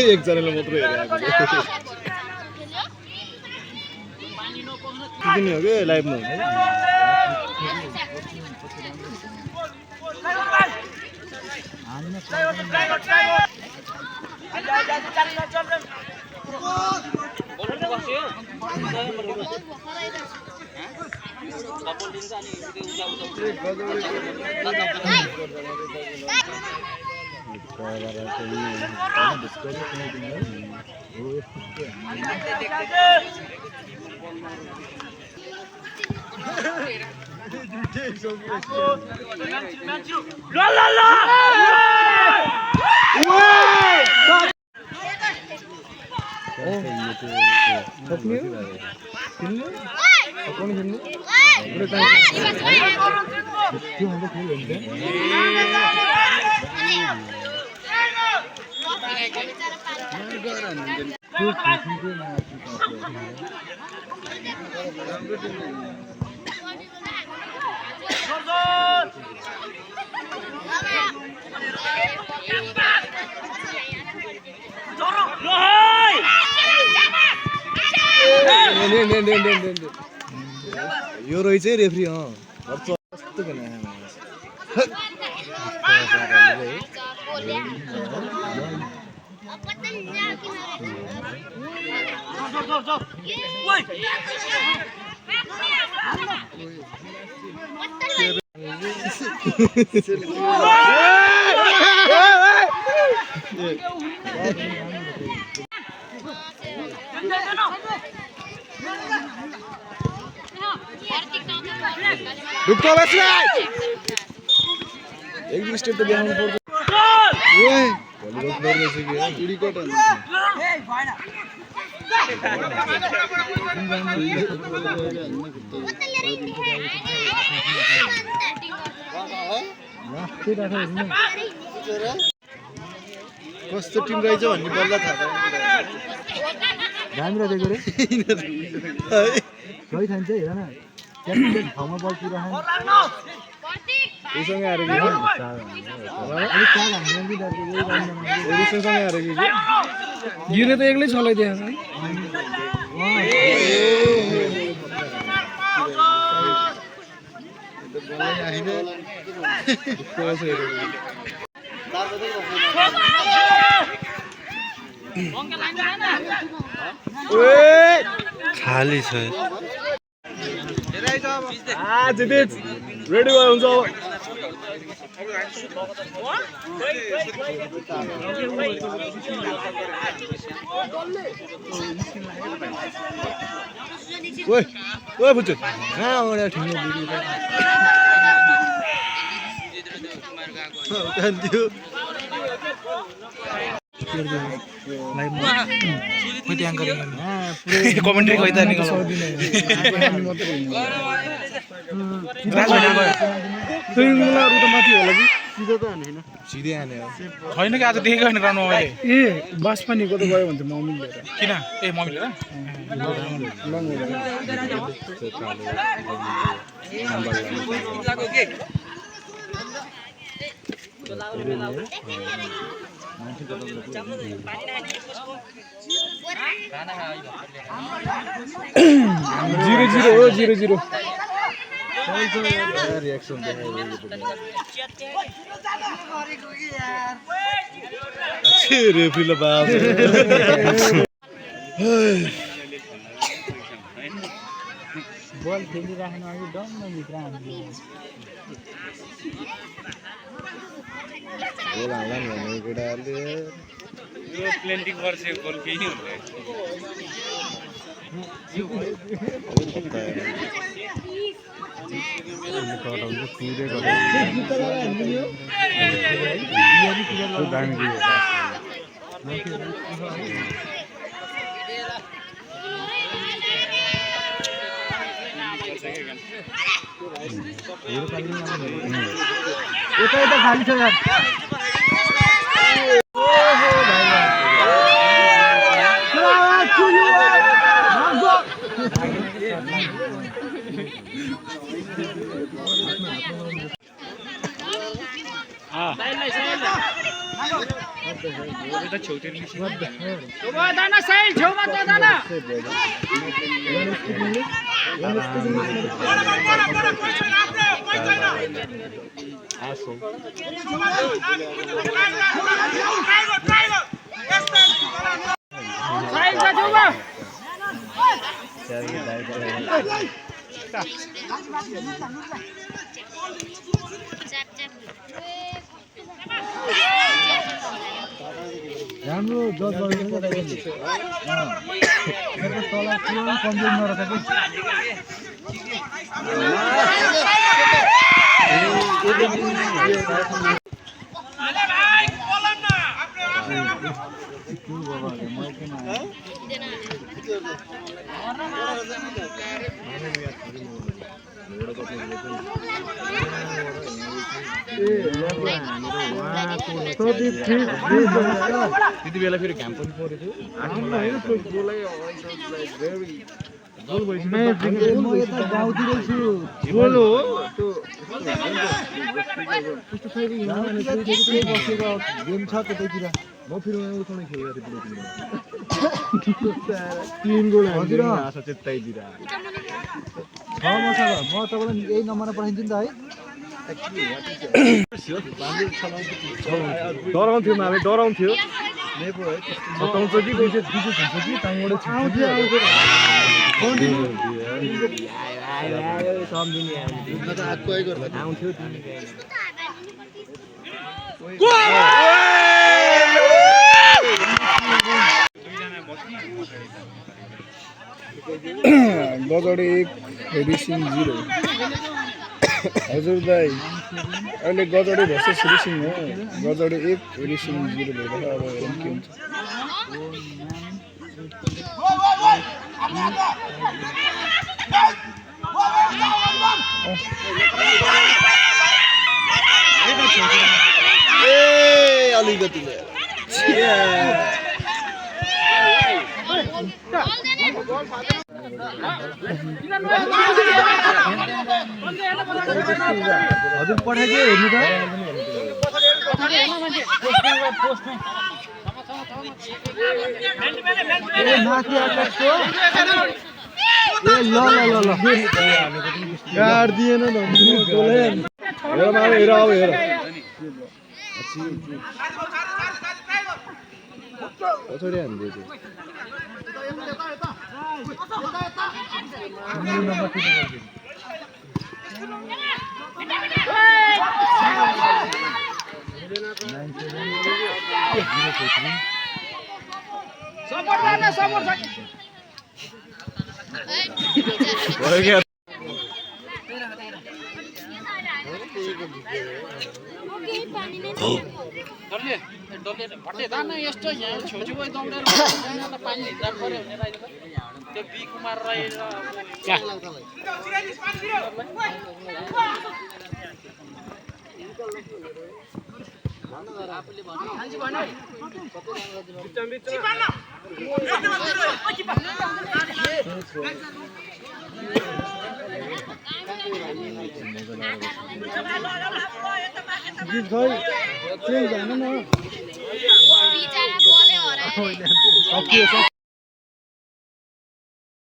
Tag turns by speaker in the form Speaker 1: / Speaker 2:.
Speaker 1: एकजनाले मात्र हेरेको हो कि लाइभमा यो रहेछ रेफ्री कस्तो एक दुई स्टेप त देखाउनु पर्छ कस्तो टिम रहेछ भन्ने बल्ल थाहा राम्रो दिएको रे सही ठान्छ हेर न क्याप्टेन ठाउँमा बल पुराहान यससँग आएर गिरे त एक्लै चलाइदिए खाली छ रेडी भयो हुन्छ ओए ओए बुझ्छु कहाँ आउने ठिङ्गो बुझ्यो कमेन्ट्री खोइ सिधै हाने छैन कि आज देखेको होइन ग्राउन्डमा मैले ए बस पनि कता गयो भने त मम्मी लिएर किन ए मम्मी लिएर जीरो जीरो रिएक्सन रेफ्रीले बाब बल खेलिराख्नु अघि डम्म भित्र हान्नु गोल हाल्ला नि भनेको केटाहरूले
Speaker 2: यो प्लेन्टिङ वर्षे गोल केही हुँदैन
Speaker 3: यता खाली छ यार राम्रो जज गर्नु
Speaker 1: त्यति बेला फेरि घाम पनि परेको
Speaker 3: गेम छ त्यतैतिर म फेरि उठाउने खेल्दै 3 गोल हजुर आशा त्यतैतिर म तपाईलाई यही नम्बरमा पठाइदिन्छु नि त है डराउँथ्यो माले डराउँथ्यो बताउँछ कि कोही चाहिँ दिजो हुन्छ कि ताङबाट आउँथ्यो
Speaker 4: गजडे 1 रिसिङ 0 हजुर दाइ अहिले गजडे भर्सेस रिसिङ हो गजडे 1 रिसिङ 0 भइरहेको अब हेरौँ के हुन्छ
Speaker 3: ए अलिकति हजुर पठाइदियो हेर्नु गाड दिएन
Speaker 5: बिचारा बोले हो रहा है।